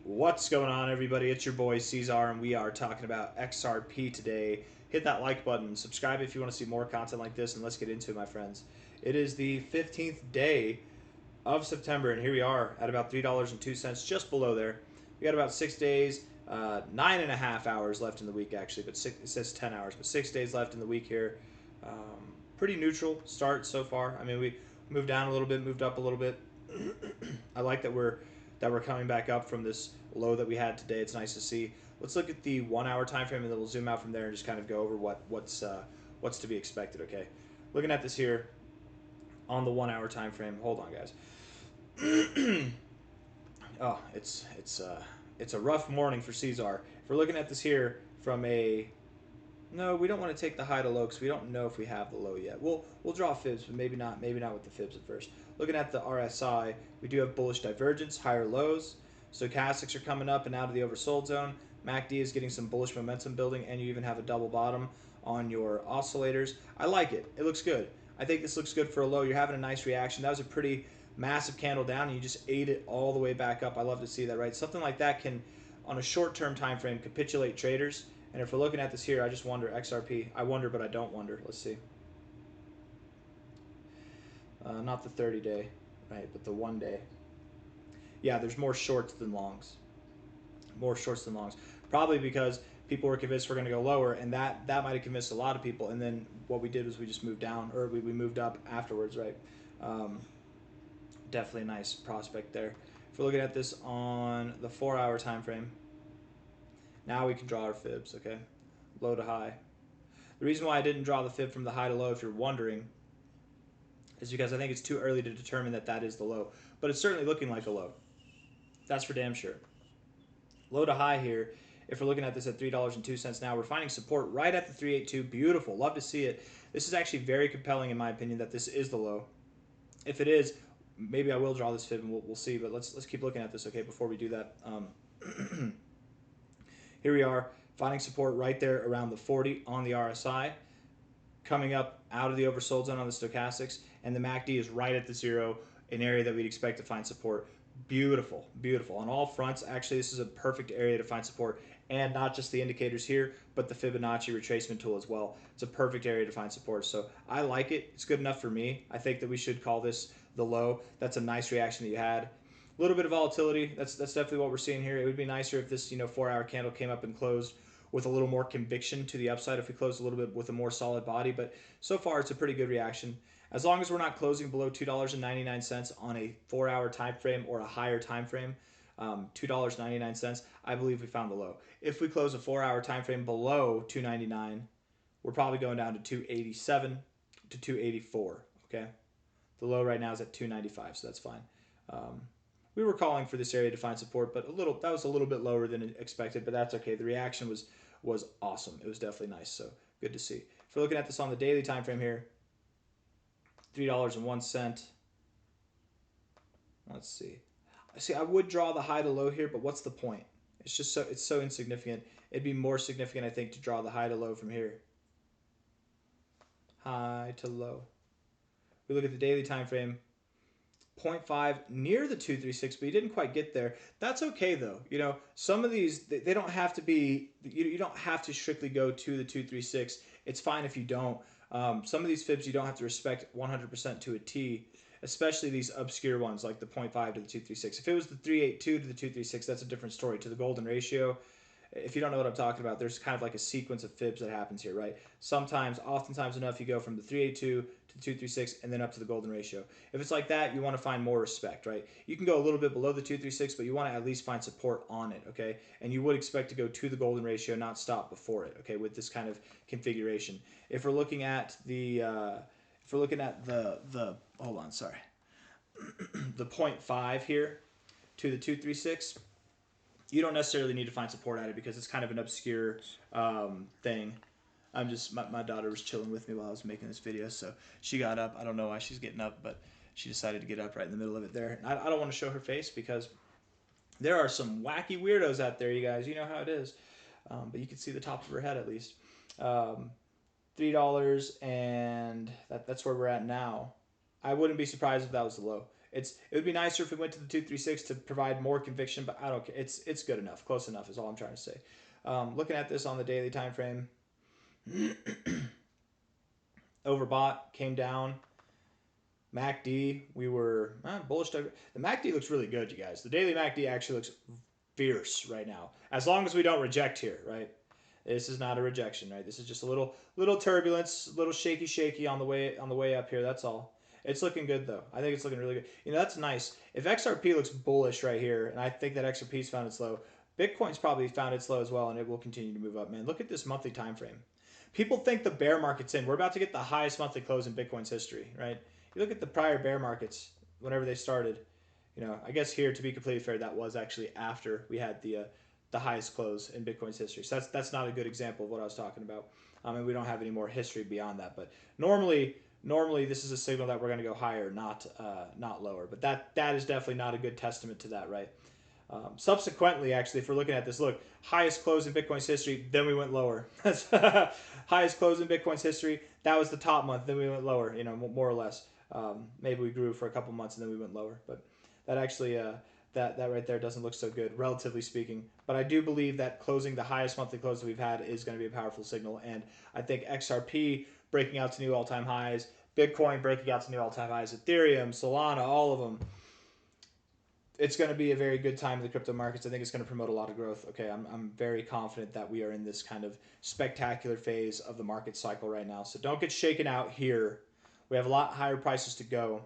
What's going on, everybody? It's your boy C-Zar, and we are talking about XRP today. Hit that like button, subscribe if you want to see more content like this, and let's get into it, my friends. It is the 15th day of September, and here we are at about $3.02, just below there. We got about 6 days, 9.5 hours left in the week, actually, but it says 10 hours, but 6 days left in the week here. Pretty neutral start so far. I mean, we moved down a little bit, moved up a little bit. I like that we're coming back up from this low that we had today. It's nice to see. Let's look at the 1 hour time frame, and then we'll zoom out from there and just kind of go over what's to be expected. Okay, looking at this here on the 1 hour time frame. Hold on, guys. Oh, it's a rough morning for C-Zar. If we're looking at this here from a no, we don't want to take the high to low because we don't know if we have the low yet. We'll draw fibs, but maybe not with the fibs at first. Looking at the RSI, we do have bullish divergence, higher lows. Stochastics are coming up and out of the oversold zone. MACD is getting some bullish momentum building, and you even have a double bottom on your oscillators. I like it. It looks good. I think this looks good for a low. You're having a nice reaction. That was a pretty massive candle down, and you just ate it all the way back up. I love to see that, right? Something like that can, on a short-term time frame, capitulate traders. And if we're looking at this here, I just wonder, XRP. I wonder, but I don't wonder. Let's see. Not the 30-day, right, but the 1 day. Yeah, there's more shorts than longs. More shorts than longs. Probably because people were convinced we're going to go lower, and that might have convinced a lot of people. And then what we did was we just moved down, or we moved up afterwards, right? Definitely a nice prospect there. If we're looking at this on the 4 hour time frame, now we can draw our fibs, okay? Low to high. The reason why I didn't draw the fib from the high to low, if you're wondering, is because I think it's too early to determine that is the low. But it's certainly looking like a low. That's for damn sure. Low to high here, if we're looking at this at $3.02 now, we're finding support right at the 382. Beautiful. Love to see it. This is actually very compelling, in my opinion, that this is the low. If it is, maybe I will draw this fib, and we'll see. But let's keep looking at this, okay, before we do that. Here we are, finding support right there around the 40 on the RSI, coming up out of the oversold zone on the stochastics, and the MACD is right at the zero, an area that we'd expect to find support. Beautiful, beautiful. On all fronts, actually, this is a perfect area to find support, and not just the indicators here, but the Fibonacci retracement tool as well. It's a perfect area to find support, so I like it. It's good enough for me. I think that we should call this the low. That's a nice reaction that you had. A little bit of volatility. That's definitely what we're seeing here. It would be nicer if this 4 hour candle came up and closed with a little more conviction to the upside, if we closed a little bit with a more solid body. But so far, it's a pretty good reaction. As long as we're not closing below $2.99 on a 4 hour time frame or a higher time frame, $2.99, I believe we found the low. If we close a 4 hour time frame below $2.99, we're probably going down to $2.87 to $2.84. Okay, the low right now is at $2.95, so that's fine. We were calling for this area to find support, but that was a little bit lower than expected, but that's okay. The reaction was awesome. It was definitely nice, so good to see. If we're looking at this on the daily time frame here, $3.01. Let's see. I would draw the high to low here, but what's the point? It's so insignificant. It'd be more significant, I think, to draw the high to low from here. High to low. We look at the daily time frame. 0.5 near the 236, but you didn't quite get there. That's okay though. Some of these, they don't have to be, you don't have to strictly go to the 236. It's fine if you don't. Some of these fibs you don't have to respect 100% to a T, especially these obscure ones like the 0.5 to the 236. If it was the 382 to the 236, that's a different story. To the golden ratio, if you don't know what I'm talking about, there's kind of like a sequence of fibs that happens here, right? Oftentimes enough, you go from the 382 to the 236 and then up to the golden ratio. If it's like that, you want to find more respect, right? You can go a little bit below the 236, but you want to at least find support on it, okay? And you would expect to go to the golden ratio, not stop before it, okay, with this kind of configuration. If we're looking at the hold on, sorry, the 0.5 here to the 236, you don't necessarily need to find support at it because it's kind of an obscure thing. My daughter was chilling with me while I was making this video, so she got up. I don't know why she's getting up, but she decided to get up right in the middle of it there. And I don't want to show her face because there are some wacky weirdos out there, you guys. You know how it is. But you can see the top of her head at least. $3, and that's where we're at now. I wouldn't be surprised if that was the low. It would be nicer if we went to the 236 to provide more conviction, but I don't care. It's good enough, close enough is all I'm trying to say. Looking at this on the daily time frame, overbought, came down. MACD, we were bullish. The MACD looks really good, you guys. The daily MACD actually looks fierce right now, as long as we don't reject here, right? This is not a rejection, right? This is just a little turbulence, a little shaky on the way up here. That's all. It's looking good though. I think it's looking really good. You know, that's nice. If XRP looks bullish right here, and I think that XRP's found its low, Bitcoin's probably found its low as well, and it will continue to move up. Man, look at this monthly time frame. People think the bear market's in. We're about to get the highest monthly close in Bitcoin's history, right? You look at the prior bear markets whenever they started. You know, I guess here, to be completely fair, that was actually after we had the highest close in Bitcoin's history. So that's not a good example of what I was talking about. And we don't have any more history beyond that. But normally this is a signal that we're going to go higher, not lower. But that is definitely not a good testament to that, right? Subsequently, actually, if we're looking at this, look, highest close in Bitcoin's history, then we went lower. Highest close in Bitcoin's history, that was the top month, then we went lower, you know, more or less. Maybe we grew for a couple months and then we went lower. But that actually, that right there doesn't look so good, relatively speaking. But I do believe that closing the highest monthly close that we've had is going to be a powerful signal. And I think XRP breaking out to new all-time highs, Bitcoin breaking out to new all-time highs, Ethereum, Solana, all of them, it's going to be a very good time in the crypto markets. I think it's going to promote a lot of growth. Okay, I'm very confident that we are in this kind of spectacular phase of the market cycle right now. So don't get shaken out here. We have a lot higher prices to go.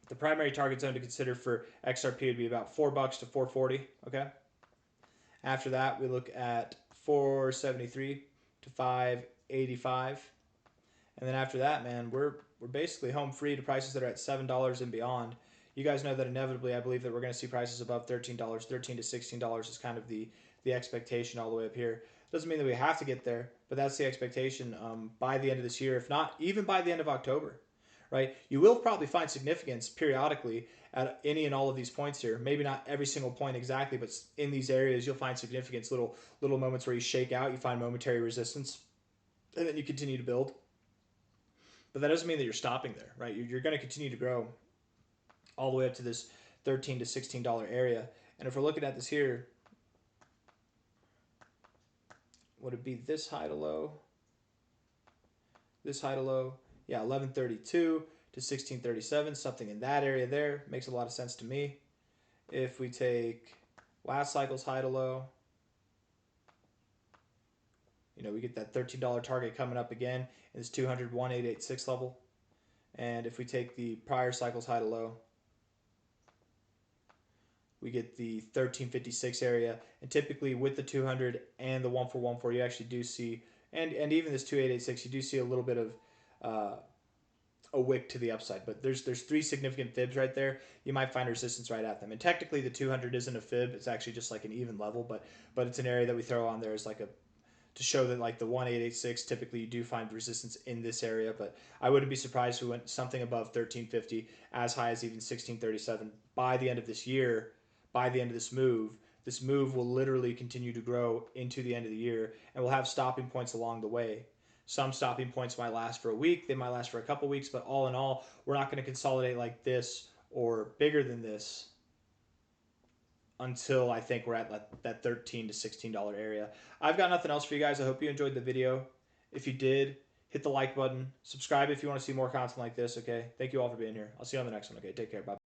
The primary target zone to consider for XRP would be about $4 to 440. Okay. After that, we look at 473 to 585. And then after that, man, we're basically home free to prices that are at $7 and beyond. You guys know that inevitably I believe that we're going to see prices above $13. $13 to $16 is kind of the expectation all the way up here. Doesn't mean that we have to get there, but that's the expectation by the end of this year, if not even by the end of October, right? You will probably find significance periodically at any and all of these points here. Maybe not every single point exactly, but in these areas you'll find significance, little moments where you shake out, you find momentary resistance, and then you continue to build. But that doesn't mean that you're stopping there, right? You're going to continue to grow all the way up to this $13 to $16 area. And if we're looking at this here, would it be this high to low? This high to low? Yeah, 1132 to 1637, something in that area there. Makes a lot of sense to me. If we take last cycle's high to low, you know, we get that $13 target coming up again in this 200 1886 level. And if we take the prior cycle's high to low, we get the 1356 area, and typically with the 200 and the 1414, you actually do see, and even this 2886, you do see a little bit of a wick to the upside. But there's three significant fibs right there. You might find resistance right at them. And technically, the 200 isn't a fib; it's actually just like an even level. But it's an area that we throw on there as like to show that like the 1886, typically you do find resistance in this area. But I wouldn't be surprised if we went something above 1350, as high as even 1637 by the end of this year. By the end of this move will literally continue to grow into the end of the year, and we'll have stopping points along the way. Some stopping points might last for a week, they might last for a couple weeks, but all in all, we're not going to consolidate like this or bigger than this until I think we're at that $13 to $16 area. I've got nothing else for you guys. I hope you enjoyed the video. If you did, hit the like button. Subscribe if you want to see more content like this, okay? Thank you all for being here. I'll see you on the next one, okay? Take care. Bye.